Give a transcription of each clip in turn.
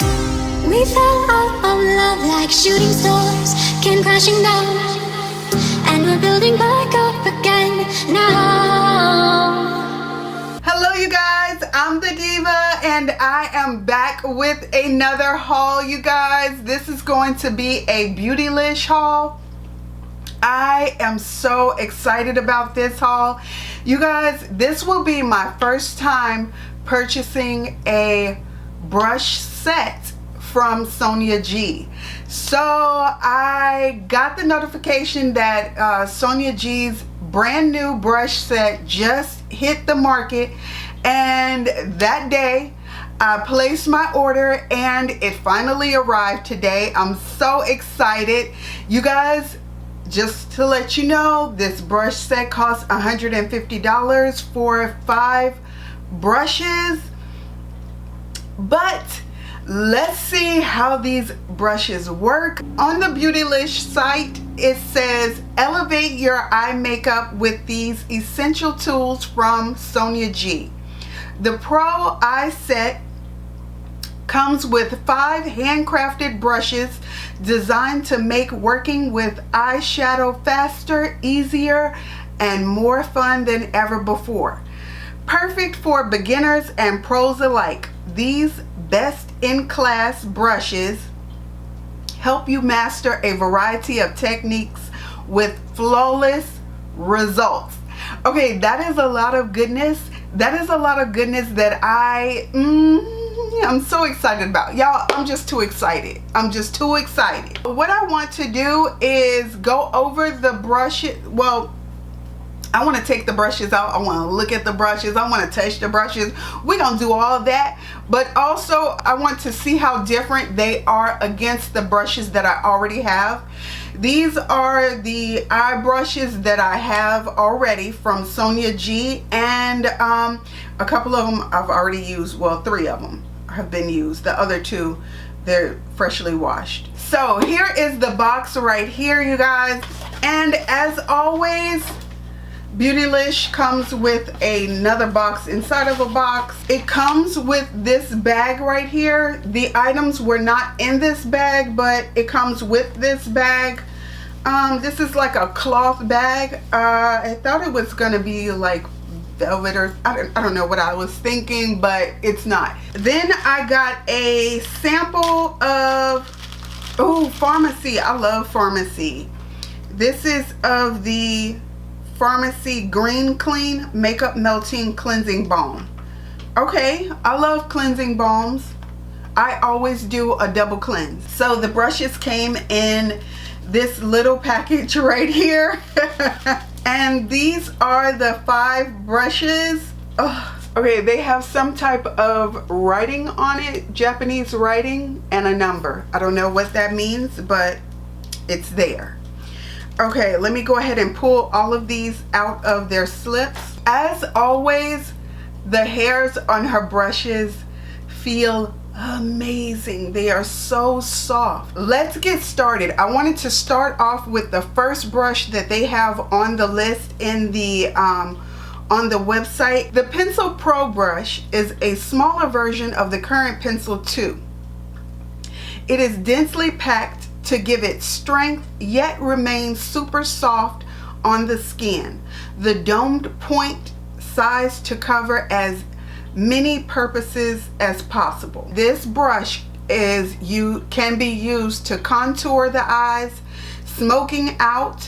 We fell out of love like shooting stars came crashing down, and we're building back up again now. Hello you guys, I'm the Diva and I am back with another haul. You guys, this is going to be a Beautylish haul. I am so excited about this haul. You guys, this will be my first time purchasing a brush set from SONIA G. So I got the notification that SONIA G's brand new brush set just hit the market, and that day I placed my order and it finally arrived today. I'm so excited. You guys, just to let you know, this brush set costs $150 for 5 brushes. But let's see how these brushes work. On the Beautylish site, it says elevate your eye makeup with these essential tools from SONIA G. The Pro Eye Set comes with 5 handcrafted brushes designed to make working with eyeshadow faster, easier, and more fun than ever before. Perfect for beginners and pros alike. These best-in-class brushes help you master a variety of techniques with flawless results. Okay, that is a lot of goodness. That is a lot of goodness that I'm so excited about. Y'all, I'm just too excited. I'm just too excited. What I want to do is go over the brushes. Well, I want to take the brushes out. I want to look at the brushes. I want to touch the brushes. We're going to do all of that. But also, I want to see how different they are against the brushes that I already have. These are the eye brushes that I have already from SONIA G. And a couple of them I've already used. Well, 3 of them have been used. The other 2, they're freshly washed. So here is the box right here, you guys. And as always, Beautylish comes with another box inside of a box. It comes with this bag right here. The items were not in this bag, but it comes with this bag. This is like a cloth bag. I thought it was gonna be like velvet, or I don't know what I was thinking, but it's not. Then I got a sample of, Pharmacy. I love Pharmacy. This is of the Pharmacy Green Clean Makeup Melting Cleansing Balm. Okay, I love cleansing balms. I always do a double cleanse. So the brushes came in this little package right here. And these are the 5 brushes. Okay, they have some type of writing on it, Japanese writing, and a number. I don't know what that means, but it's there. Okay, let me go ahead and pull all of these out of their slips. As always, the hairs on her brushes feel amazing. They are so soft. Let's get started. I wanted to start off with the first brush that they have on the list in the on the website. The Pencil Pro brush is a smaller version of the current Pencil 2. It is densely packed to give it strength, yet remain super soft on the skin. The domed point size to cover as many purposes as possible. This brush can be used to contour the eyes, smoking out,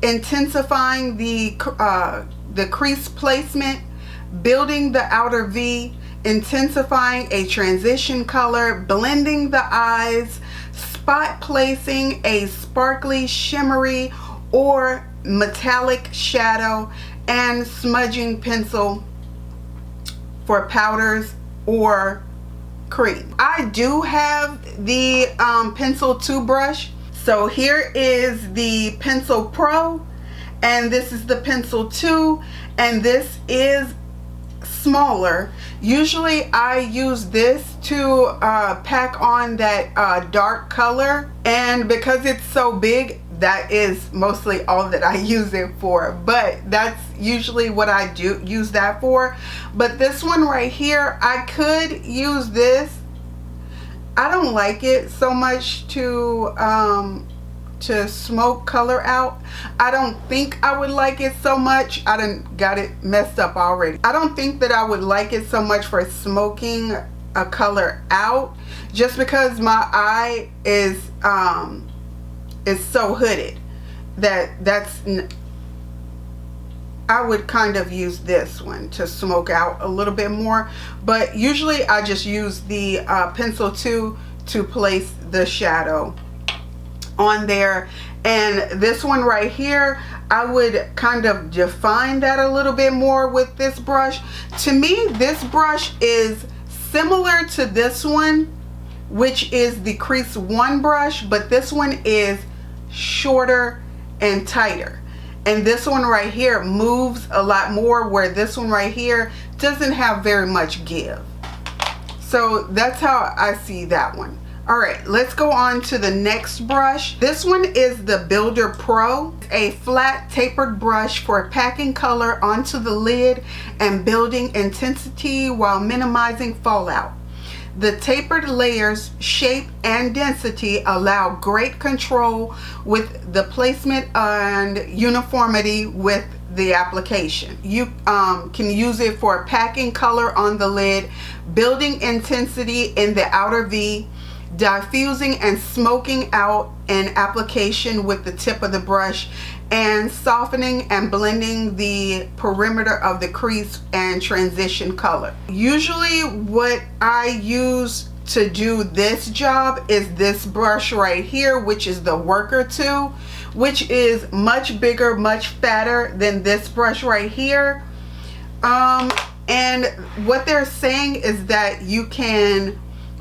intensifying the crease placement, building the outer V, intensifying a transition color, blending the eyes, spot placing a sparkly, shimmery, or metallic shadow, and smudging pencil for powders or cream. I do have the Pencil 2 brush. So here is the Pencil Pro, and this is the Pencil 2, and this is smaller. Usually I use this to pack on that dark color, and because it's so big, that is mostly all that I use it for. But that's usually what I do use that for. But this one right here, I could use this I don't like it so much to smoke color out. I don't think I would like it so much. I done got it messed up already. I don't think that I would like it so much for smoking a color out, just because my eye is so hooded I would kind of use this one to smoke out a little bit more, but usually I just use the pencil 2 to place the shadow on there. And this one right here, I would kind of define that a little bit more with this brush. To me, this brush is similar to this one, which is the crease 1 brush, but this one is shorter and tighter. And this one right here moves a lot more, where this one right here doesn't have very much give. So that's how I see that one. All right, let's go on to the next brush. This one is the Builder Pro, a flat tapered brush for packing color onto the lid and building intensity while minimizing fallout. The tapered layers, shape, and density allow great control with the placement and uniformity with the application. You can use it for packing color on the lid, building intensity in the outer V, diffusing and smoking out an application with the tip of the brush, and softening and blending the perimeter of the crease and transition color. Usually what I use to do this job is this brush right here, which is the Worker 2, which is much bigger, much fatter than this brush right here. And what they're saying is that you can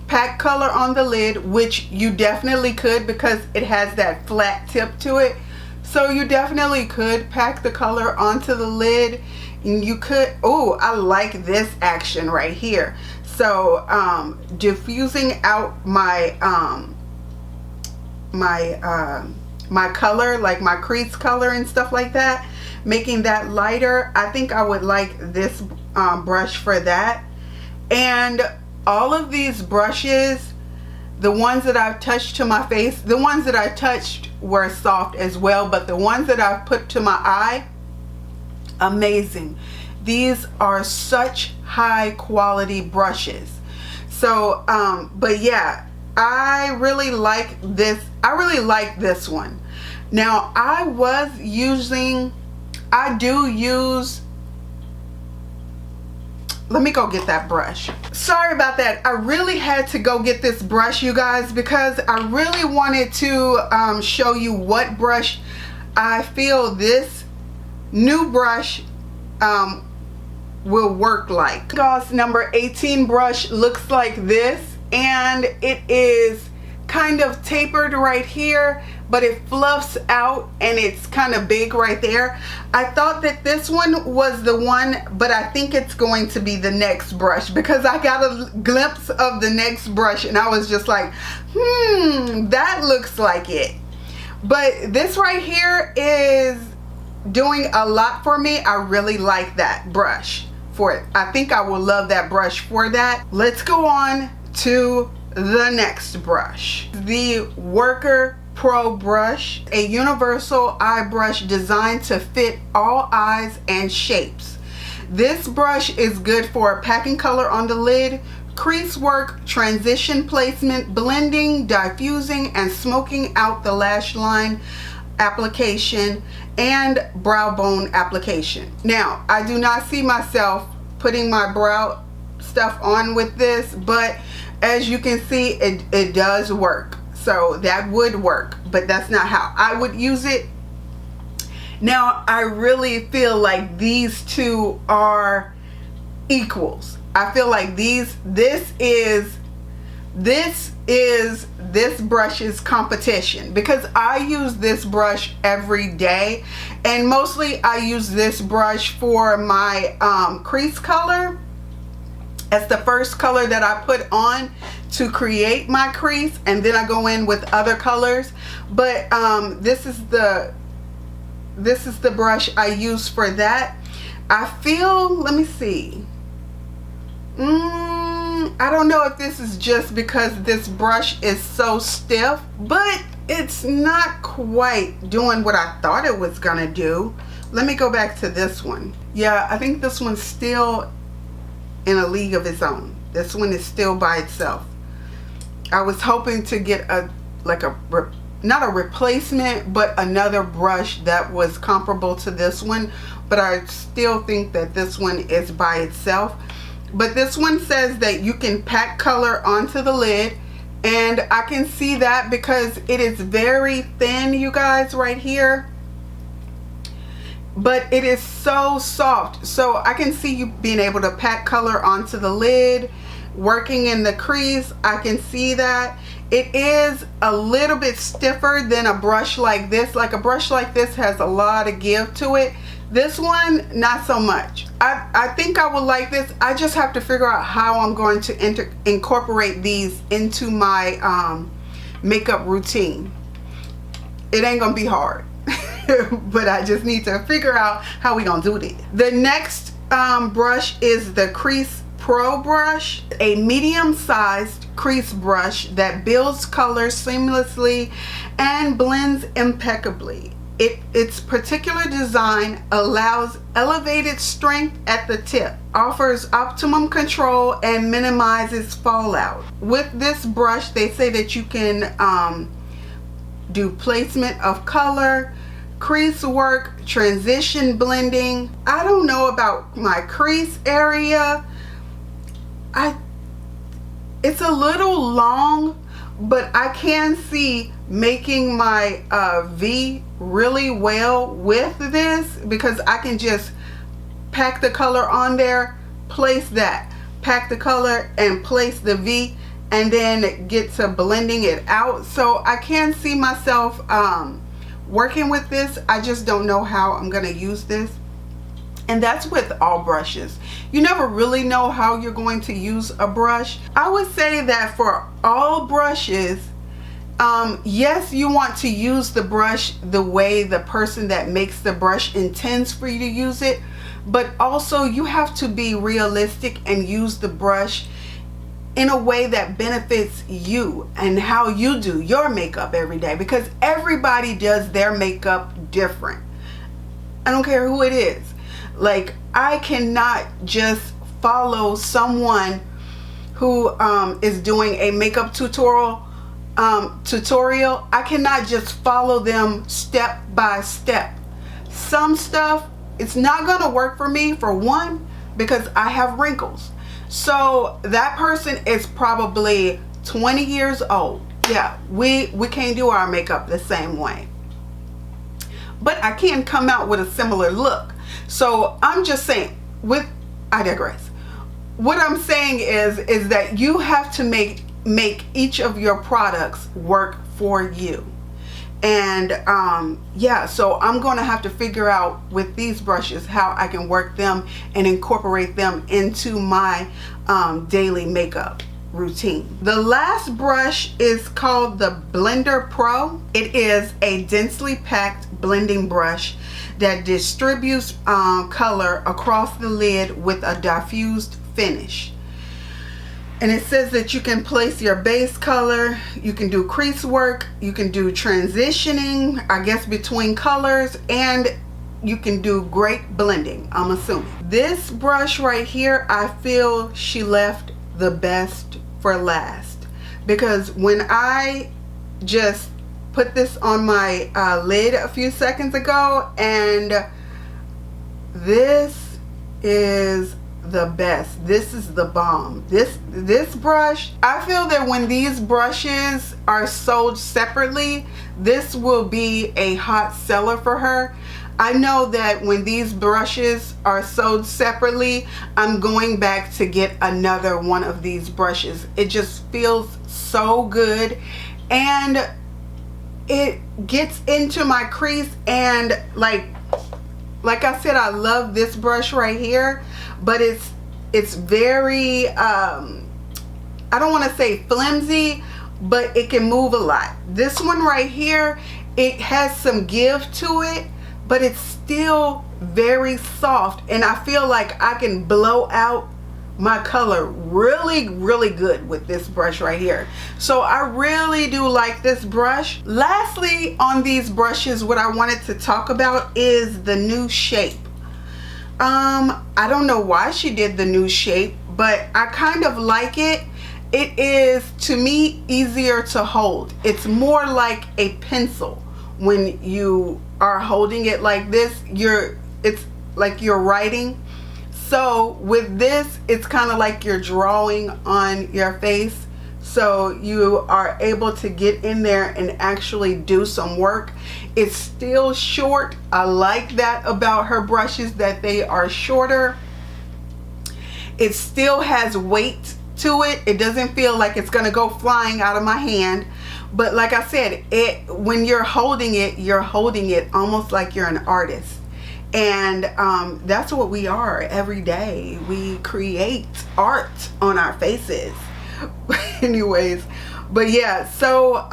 pack color on the lid, which you definitely could because it has that flat tip to it. So you definitely could pack the color onto the lid, and you could, oh, I like this action right here. So diffusing out my my color, like my crease color and stuff like that, making that lighter. I think I would like this brush for that. And all of these brushes, the ones that I've touched to my face, the ones that I touched were soft as well, but the ones that I've put to my eye, amazing. These are such high quality brushes. So but yeah, I really like this. I really like this one. Now I do use, let me go get that brush. Sorry about that. I really had to go get this brush, you guys, because I really wanted to show you what brush I feel this new brush will work like. Goss number 18 brush looks like this, and it is kind of tapered right here, but it fluffs out and it's kind of big right there. I thought that this one was the one, but I think it's going to be the next brush, because I got a glimpse of the next brush and I was just like, that looks like it. But this right here is doing a lot for me. I really like that brush for it. I think I will love that brush for that. Let's go on to the next brush, the Worker Pro brush, a universal eye brush designed to fit all eyes and shapes. This brush is good for packing color on the lid, crease work, transition placement, blending, diffusing, and smoking out the lash line application and brow bone application. Now, I do not see myself putting my brow stuff on with this, but as you can see, it does work. So that would work, but that's not how I would use it. Now, I really feel like these two are equals. I feel like this is this brush's competition, because I use this brush every day, and mostly I use this brush for my crease color. That's the first color that I put on to create my crease, and then I go in with other colors. But this is the brush I use for that. I feel, let me see, I don't know if this is just because this brush is so stiff, but it's not quite doing what I thought it was gonna do. Let me go back to this one. Yeah, I think this one's still in a league of its own. This one is still by itself. I was hoping to get not a replacement, but another brush that was comparable to this one, but I still think that this one is by itself. But this one says that you can pack color onto the lid, and I can see that because it is very thin, you guys, right here, but it is so soft. So I can see you being able to pack color onto the lid, working in the crease. I can see that. It is a little bit stiffer than a brush like this. Like a brush like this has a lot of give to it. This one, not so much. I think I would like this. I just have to figure out how I'm going to incorporate these into my makeup routine. It ain't gonna be hard, but I just need to figure out how we gonna do this. The next brush is the Crease Pro brush, a medium-sized crease brush that builds color seamlessly and blends impeccably. Its particular design allows elevated strength at the tip, offers optimum control, and minimizes fallout. With this brush, they say that you can do placement of color, crease work, transition blending. I don't know about my crease area. It's a little long, but I can see making my V really well with this, because I can just pack the color on there, place that, pack the color and place the V, and then get to blending it out. So I can see myself working with this. I just don't know how I'm gonna use this. And that's with all brushes. You never really know how you're going to use a brush. I would say that for all brushes, yes, you want to use the brush the way the person that makes the brush intends for you to use it, but also you have to be realistic and use the brush in a way that benefits you and how you do your makeup every day, because everybody does their makeup different. I don't care who it is. Like, I cannot just follow someone who is doing a makeup tutorial. I cannot just follow them step by step. Some stuff, it's not gonna work for me, for one, because I have wrinkles. So that person is probably 20 years old. Yeah, we can't do our makeup the same way, but I can come out with a similar look. So I'm just saying, I digress. What I'm saying is that you have to make each of your products work for you. And yeah, so I'm going to have to figure out with these brushes how I can work them and incorporate them into my daily makeup routine. The last brush is called the Blender Pro. It is a densely packed blending brush that distributes color across the lid with a diffused finish. And it says that you can place your base color, you can do crease work, you can do transitioning, I guess, between colors, and you can do great blending, I'm assuming. This brush right here, I feel she left the best for last, because when I just put this on my lid a few seconds ago, and this is the best. This is the bomb. This brush, I feel that when these brushes are sold separately, this will be a hot seller for her. I know that when these brushes are sold separately, I'm going back to get another one of these brushes. It just feels so good, and it gets into my crease, and like I said, I love this brush right here, but it's very I don't want to say flimsy, but it can move a lot. This one right here, it has some give to it, but it's still very soft, and I feel like I can blow out my color really good with this brush right here. So I really do like this brush. Lastly, on these brushes, what I wanted to talk about is the new shape. I don't know why she did the new shape, but I kind of like it. It is, to me, easier to hold. It's more like a pencil. When you are holding it like this, it's like you're writing. So with this, it's kind of like you're drawing on your face. So you are able to get in there and actually do some work. It's still short. I like that about her brushes, that they are shorter. It still has weight to it. It doesn't feel like it's gonna go flying out of my hand. But like I said, when you're holding it almost like you're an artist. And that's what we are every day. We create art on our faces. Anyways, but yeah, so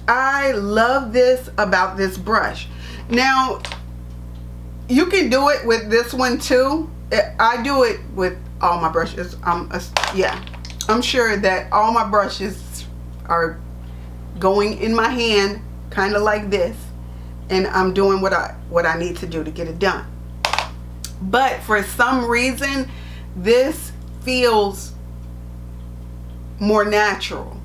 I love this about this brush. Now, you can do it with this one too. I do it with all my brushes. Yeah, I'm sure that all my brushes are going in my hand kind of like this, and I'm doing what I need to do to get it done. But for some reason, this feels more natural,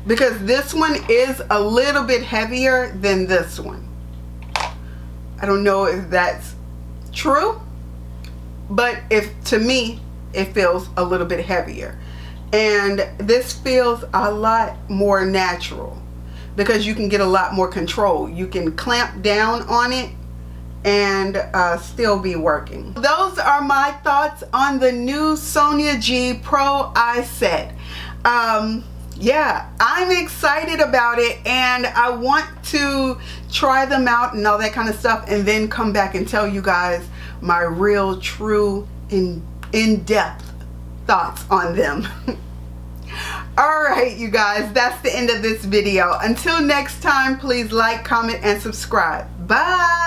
because this one is a little bit heavier than this one. I don't know if that's true, but to me it feels a little bit heavier, and this feels a lot more natural because you can get a lot more control. You can clamp down on it and still be working. Those are my thoughts on the new SONIA G Pro eye set. Yeah, I'm excited about it, and I want to try them out and all that kind of stuff, and then come back and tell you guys my real, true, in-depth thoughts on them. Alright, you guys, that's the end of this video. Until next time, please like, comment, and subscribe. Bye!